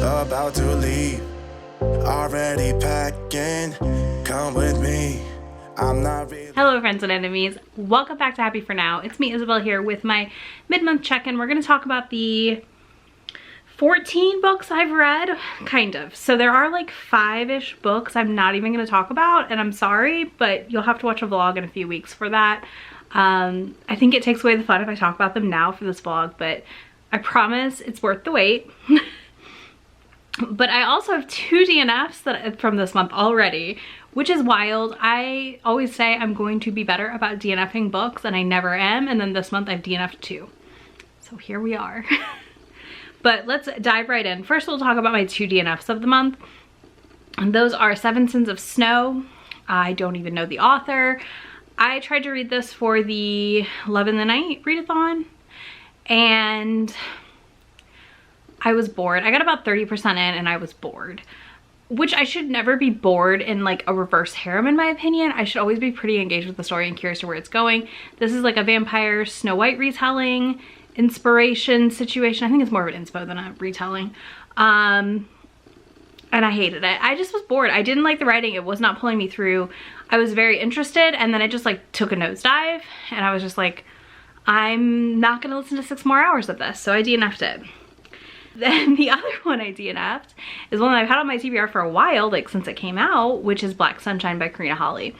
about to leave, already packing, come with me. I'm not really. Hello friends and enemies, welcome back to Happy For Now. It's me, Isabel, here with my mid-month check-in. We're going to talk about the 14 books I've read, kind of. So there are like 5-ish books I'm not even going to talk about, and I'm sorry, but you'll have to watch a vlog in a few weeks for that. I think it takes away the fun if I talk about them now for this vlog, but I promise it's worth the wait. But I also have 2 DNFs from this month already, which is wild. I always say I'm going to be better about DNFing books, and I never am, and then this month I've DNF'd 2. So here we are. But let's dive right in. First we'll talk about my 2 DNFs of the month. And those are 7 Sins of Snow. I don't even know the author. I tried to read this for the Love in the Night readathon, and I was bored. I got about 30% in and I was bored, which I should never be bored in like a reverse harem in my opinion. I should always be pretty engaged with the story and curious to where it's going. This is like a vampire Snow White retelling, inspiration situation. I think it's more of an inspo than a retelling. And I hated it. I just was bored. I didn't like the writing. It was not pulling me through. I was very interested, and then it just like took a nosedive, and I was just like, I'm not gonna listen to 6 more hours of this, so I DNF'd it. Then the other one I DNF'd is one that I've had on my TBR for a while, like since it came out, which is Black Sunshine by Karina Holly.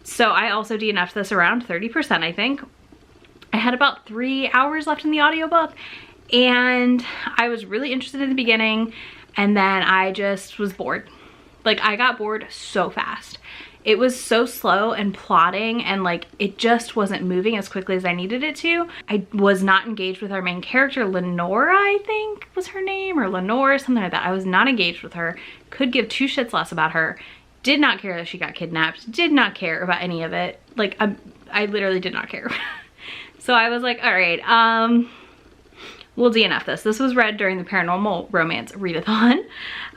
So I also DNF'd this around 30%, I think. I had about 3 hours left in the audiobook, and I was really interested in the beginning, and then I just was bored. Like, I got bored so fast. It was so slow and plotting, and like it just wasn't moving as quickly as I needed it to. I was not engaged with our main character, Lenora, I think was her name, or Lenore, something like that. I was not engaged with her. Could give 2 shits less about her. Did not care that she got kidnapped. Did not care about any of it. Like, I literally did not care. So I was like, all right, we'll DNF this. This was read during the Paranormal Romance readathon.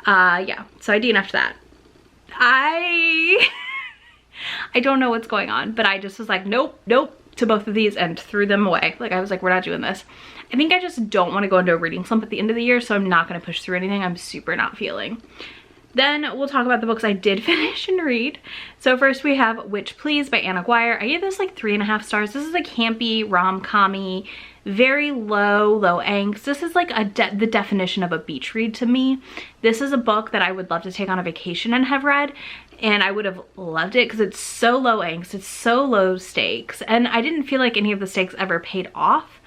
Yeah, so I DNF'd that. I don't know what's going on, but I just was like, nope, nope, to both of these and threw them away. Like, I was like, we're not doing this. I think I just don't want to go into a reading slump at the end of the year, so I'm not going to push through anything I'm super not feeling. Then we'll talk about the books I did finish and read. So first we have Witch Please by Anna Guire. I gave this like 3.5 stars. This is a campy, rom-com-y, very low angst. This is like the definition of a beach read to me. This is a book that I would love to take on a vacation and have read, and I would have loved it because it's so low angst, it's so low stakes, and I didn't feel like any of the stakes ever paid off,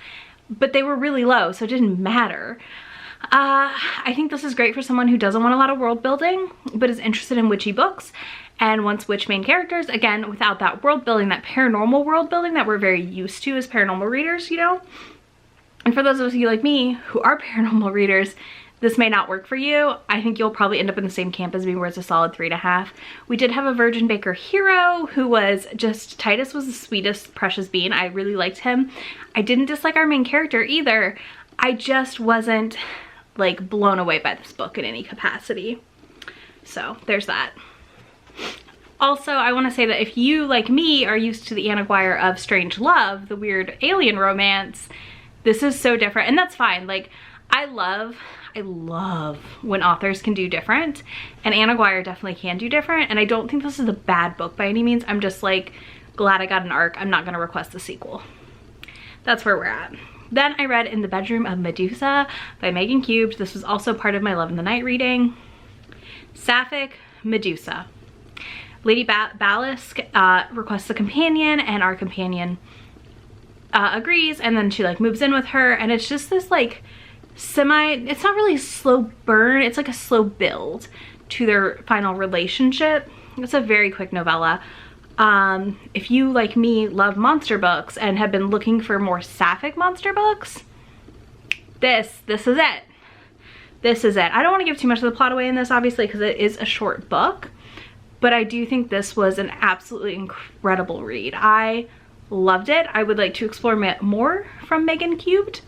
but they were really low, so it didn't matter. I think this is great for someone who doesn't want a lot of world building, but is interested in witchy books and wants witch main characters, again, without that world building, that paranormal world building that we're very used to as paranormal readers, you know? And for those of you like me who are paranormal readers, this may not work for you. I think you'll probably end up in the same camp as me, where it's a solid 3.5. We did have a Virgin Baker hero who was just, Titus was the sweetest, precious bean. I really liked him. I didn't dislike our main character either. I just wasn't like blown away by this book in any capacity. So there's that. Also, I want to say that if you, like me, are used to the Anna Guire of Strange Love, the weird alien romance, this is so different, and that's fine. Like, I love when authors can do different, and Anna Guire definitely can do different, and I don't think this is a bad book by any means. I'm just like glad I got an arc. I'm not going to request a sequel. That's where we're at. Then I read In the Bedroom of Medusa by Megan Cubed. This was also part of my Love in the Night reading. Sapphic Medusa. Lady Balisk requests a companion, and our companion agrees, and then she like moves in with her, and it's just this like it's not really a slow burn, it's like a slow build to their final relationship. It's a very quick novella. If you, like me, love monster books and have been looking for more sapphic monster books, this is it. This is it. I don't want to give too much of the plot away in this, obviously, because it is a short book, but I do think this was an absolutely incredible read. I loved it. I would like to explore more from Megan Cubed.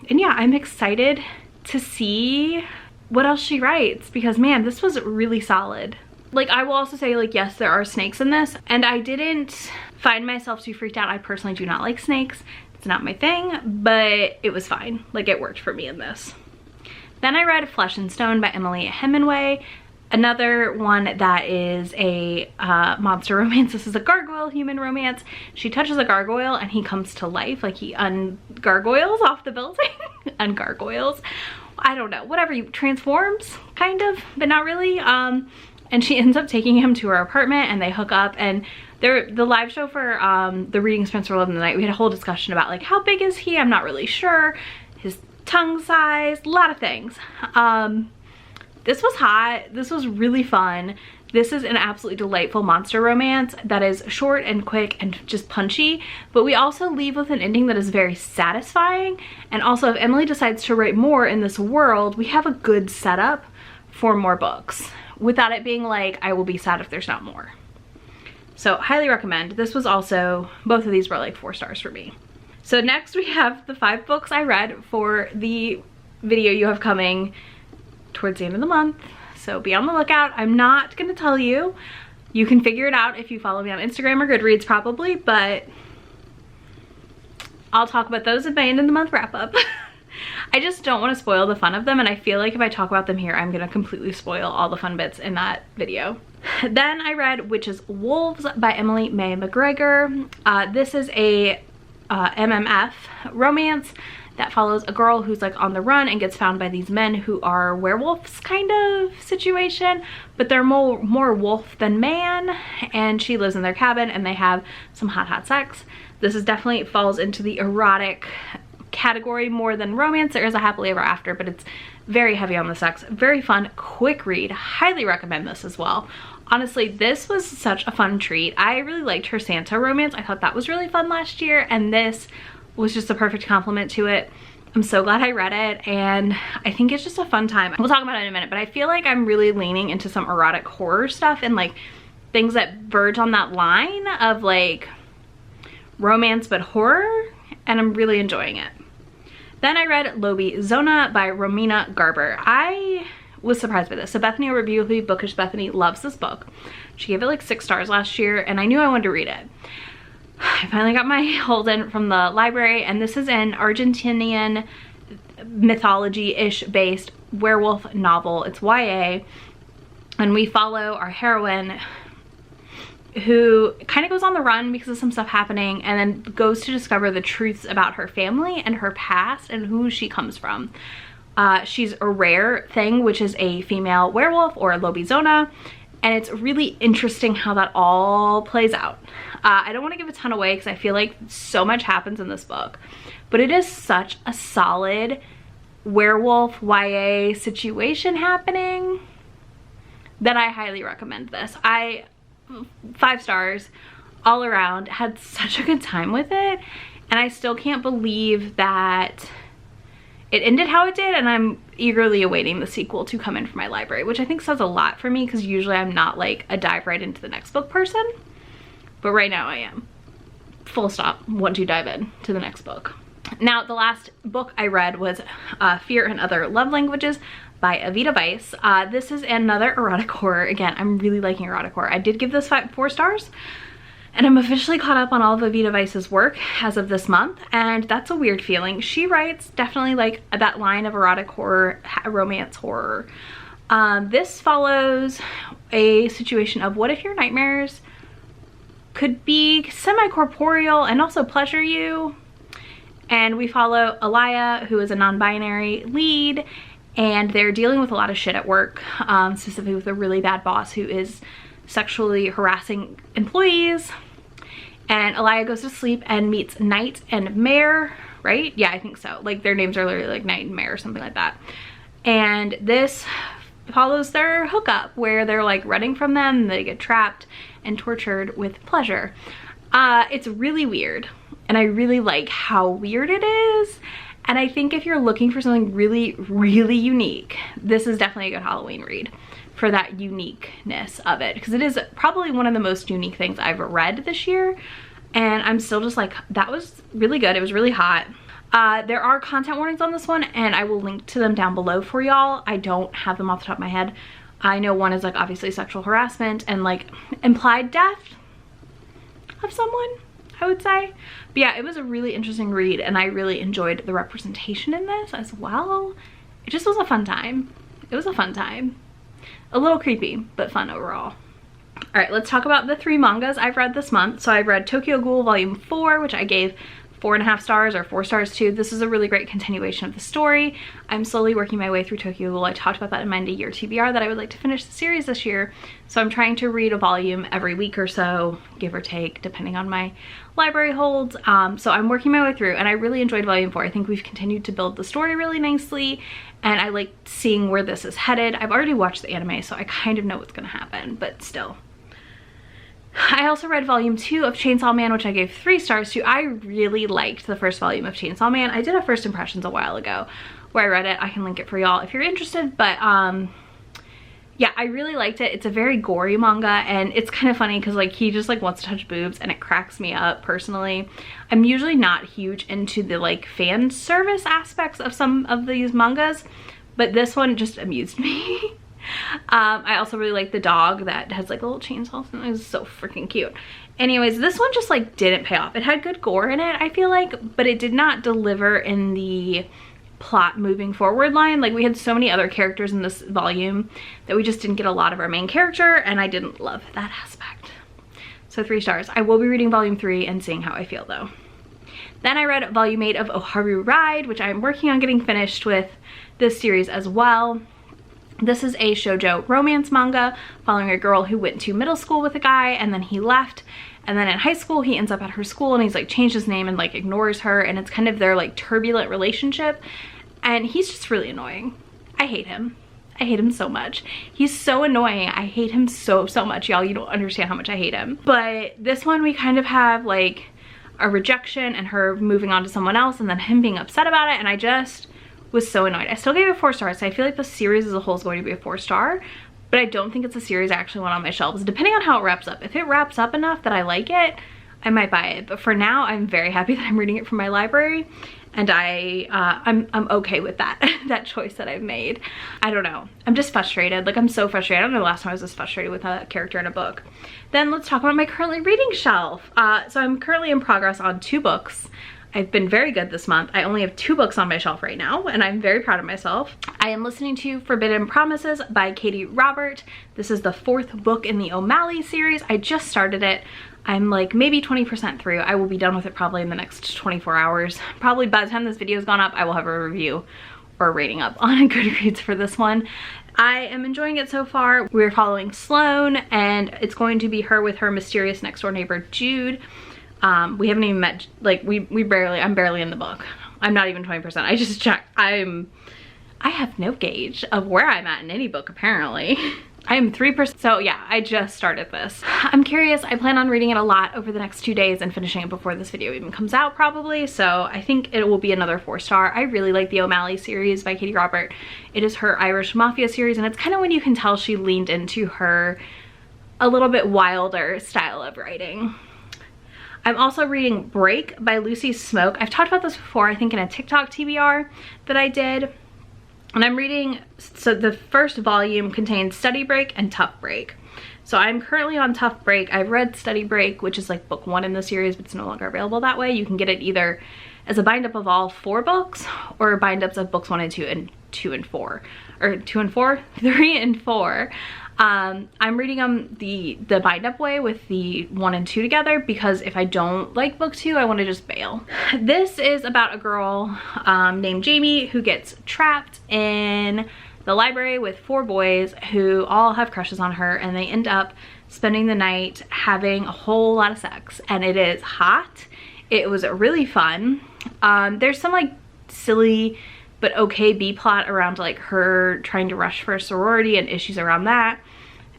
And yeah, I'm excited to see what else she writes, because man, this was really solid. Like, I will also say, like, yes, there are snakes in this, and I didn't find myself too freaked out. I personally do not like snakes. It's not my thing, but it was fine. Like, it worked for me in this. Then I read Flesh and Stone by Emily Hemingway. Another one that is a monster romance. This is a gargoyle human romance. She touches a gargoyle and he comes to life, like he ungargoyles off the building. Ungargoyles. I don't know, whatever, you transforms, kind of, but not really. And she ends up taking him to her apartment and they hook up, and the live show for the reading Spencer Love in the Night, we had a whole discussion about like how big is he? I'm not really sure. His tongue size, a lot of things. This was hot. This was really fun. This is an absolutely delightful monster romance that is short and quick and just punchy, but we also leave with an ending that is very satisfying. And also, if Emily decides to write more in this world, we have a good setup for more books without it being like, I will be sad if there's not more. So highly recommend. This was also, both of these were like 4 stars for me. So next we have the 5 books I read for the video you have coming towards the end of the month. So be on the lookout. I'm not gonna tell you. You can figure it out if you follow me on Instagram or Goodreads probably, but I'll talk about those at my end of the month wrap up. I just don't want to spoil the fun of them, and I feel like if I talk about them here, I'm gonna completely spoil all the fun bits in that video. Then I read Witches Wolves by Emily May McGregor. This is a MMF romance that follows a girl who's like on the run and gets found by these men who are werewolves kind of situation, but they're more wolf than man, and she lives in their cabin and they have some hot sex. This is definitely falls into the erotic category more than romance. There is a happily ever after, but it's very heavy on the sex. Very fun, quick read. Highly recommend this as well. Honestly, this was such a fun treat. I really liked her Santa romance. I thought that was really fun last year, and this was just a perfect compliment to it. I'm so glad I read it, and I think it's just a fun time. We'll talk about it in a minute, but I feel like I'm really leaning into some erotic horror stuff and like things that verge on that line of like romance but horror, and I'm really enjoying it. Then I read Lobi Zona by Romina Garber. I was surprised by this. So Bethany over Beautifully Bookish Bethany loves this book. She gave it like 6 stars last year, and I knew I wanted to read it. I finally got my hold in from the library, and this is an Argentinian mythology-ish based werewolf novel. It's YA, and we follow our heroine who kind of goes on the run because of some stuff happening, and then goes to discover the truths about her family and her past and who she comes from. She's a rare thing, which is a female werewolf or a lobizona, and it's really interesting how that all plays out. I don't want to give a ton away because I feel like so much happens in this book, but it is such a solid werewolf YA situation happening that I highly recommend this. 5 stars all around, had such a good time with it, and I still can't believe that it ended how it did, and I'm eagerly awaiting the sequel to come in from my library, which I think says a lot for me because usually I'm not like a dive right into the next book person, but right now I am. Full stop, want to dive in to the next book. Now, the last book I read was Fear and Other Love Languages by Avita Weiss. This is another erotic horror. Again, I'm really liking erotic horror. I did give this 4 stars, and I'm officially caught up on all of Avita Weiss's work as of this month, and that's a weird feeling. She writes definitely like that line of erotic horror, romance horror. This follows a situation of what if your nightmares could be semi-corporeal and also pleasure you. And we follow Alaya, who is a non-binary lead, and they're dealing with a lot of shit at work, specifically with a really bad boss who is sexually harassing employees. And Alaya goes to sleep and meets Knight and Mare, right? Yeah, I think so. Like their names are literally like Knight and Mare or something like that. And this follows their hookup where they're like running from them and they get trapped and tortured with pleasure. It's really weird, and I really like how weird it is. And I think if you're looking for something really, really unique, this is definitely a good Halloween read for that uniqueness of it, because it is probably one of the most unique things I've read this year, and I'm still just like, that was really good. It was really hot. There are content warnings on this one, and I will link to them down below for y'all. I don't have them off the top of my head. I know one is like obviously sexual harassment and like implied death of someone, I would say. But yeah, it was a really interesting read, and I really enjoyed the representation in this as well. it just was a fun time. It was a fun time. A little creepy, but fun overall. All right, let's talk about the 3 mangas I've read this month. So I've read Tokyo Ghoul Volume 4, which I gave 4.5 stars or 4 stars to. This is a really great continuation of the story. I'm slowly working my way through Tokyo Ghoul. I talked about that in my end-of-year TBR that I would like to finish the series this year. So I'm trying to read a volume every week or so, give or take, depending on my library holds. So I'm working my way through, and I really enjoyed Volume 4. I think we've continued to build the story really nicely, and I like seeing where this is headed. I've already watched the anime, so I kind of know what's gonna happen, but still. I also read Volume 2 of Chainsaw Man, which I gave 3 stars to. I really liked the first volume of Chainsaw Man. I did a first impressions a while ago where I read it. I can link it for y'all if you're interested, but yeah, I really liked it. It's a very gory manga, and it's kind of funny because like he just like wants to touch boobs, and it cracks me up personally. I'm usually not huge into the like fan service aspects of some of these mangas, but this one just amused me. I also really like the dog that has like a little chainsaw, and it was so freaking cute. Anyways, this one just like didn't pay off. It had good gore in it, I feel like, but it did not deliver in the plot moving forward line. Like we had so many other characters in this volume that we just didn't get a lot of our main character, and I didn't love that aspect. So 3 stars. I will be reading Volume 3 and seeing how I feel though. Then I read Volume 8 of Oharu Ride, which I'm working on getting finished with this series as well. This is a shoujo romance manga following a girl who went to middle school with a guy, and then he left, and then in high school he ends up at her school, and he's like changed his name and like ignores her, and it's kind of their like turbulent relationship, and he's just really annoying. I hate him. I hate him so much. He's so annoying. I hate him so much, y'all. You don't understand how much I hate him. But this one we kind of have like a rejection and her moving on to someone else, and then him being upset about it, and I just was so annoyed. I still gave it 4 stars. So I feel like the series as a whole is going to be a 4-star, but I don't think it's a series I actually want on my shelves, depending on how it wraps up. If it wraps up enough that I like it, I might buy it. But for now, I'm very happy that I'm reading it from my library, and I'm okay with that that choice that I've made. I don't know. I'm just frustrated. Like I'm so frustrated. I don't know the last time I was this frustrated with a character in a book. Then let's talk about my currently reading shelf. So I'm currently in progress on 2 books. I've been very good this month. I only have 2 books on my shelf right now, and I'm very proud of myself. I am listening to Forbidden Promises by Katie Robert. This is the 4th book in the O'Malley series. I just started it. I'm like maybe 20% through. I will be done with it probably in the next 24 hours. Probably by the time this video has gone up, I will have a review or a rating up on Goodreads for this one. I am enjoying it so far. We're following Sloane, and it's going to be her with her mysterious next door neighbor, Jude. We haven't even met, like I'm barely in the book. I'm not even 20%. I just checked. I have no gauge of where I'm at in any book apparently. I am 3%. So yeah, I just started this. I'm curious. I plan on reading it a lot over the next 2 days and finishing it before this video even comes out probably. So I think it will be another 4-star. I really like the O'Malley series by Katie Robert. It is her Irish Mafia series, and it's kind of when you can tell she leaned into her a little bit wilder style of writing. I'm also reading Break by Lucy Smoke. I've talked about this before, I think in a TikTok TBR that I did. And I'm reading, so the first volume contains Study Break and Tough Break. So I'm currently on Tough Break. I've read Study Break, which is like book 1 in the series, but it's no longer available that way. You can get it either as a bind up of all 4 books, or bind ups of books 1 and 2 and 2 and 4. Or 2 and 4? 3 and 4. I'm reading them the bind up way with the 1 and 2 together, because if I don't like book 2, I want to just bail. This is about a girl named Jamie who gets trapped in the library with 4 boys who all have crushes on her, and they end up spending the night having a whole lot of sex, and it is hot. It was really fun. There's some like silly but okay B-plot around like her trying to rush for a sorority and issues around that,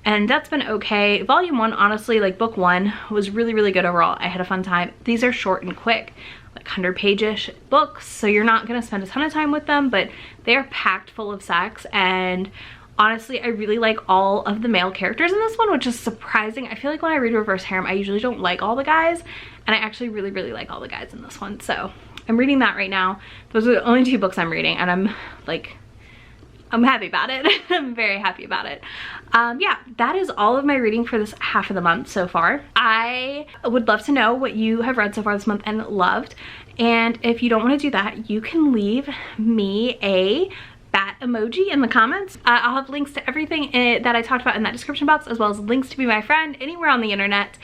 and that's been okay. Volume 1, honestly, like book 1 was really good overall. I had a fun time. These are short and quick, like 100-page-ish books, so you're not gonna spend a ton of time with them, but they are packed full of sex. And honestly, I really like all of the male characters in this one, which is surprising. I feel like when I read reverse harem, I usually don't like all the guys, and I actually really like all the guys in this one. So I'm reading that right now. Those are the only 2 books I'm reading, and I'm happy about it. I'm very happy about it. Yeah, that is all of my reading for this half of the month so far. I would love to know what you have read so far this month and loved. And if you don't want to do that, you can leave me a bat emoji in the comments. I'll have links to everything that I talked about in that description box, as well as links to be my friend anywhere on the internet.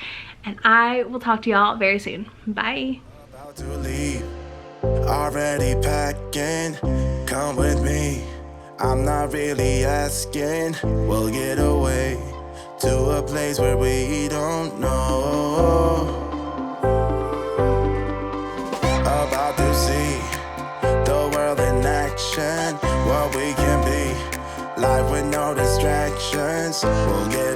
And I will talk to y'all very soon. Bye. About to leave, already packing. Come with me, I'm not really asking. We'll get away to a place where we don't know. About to see the world in action, what we can be, life with no distractions. We'll get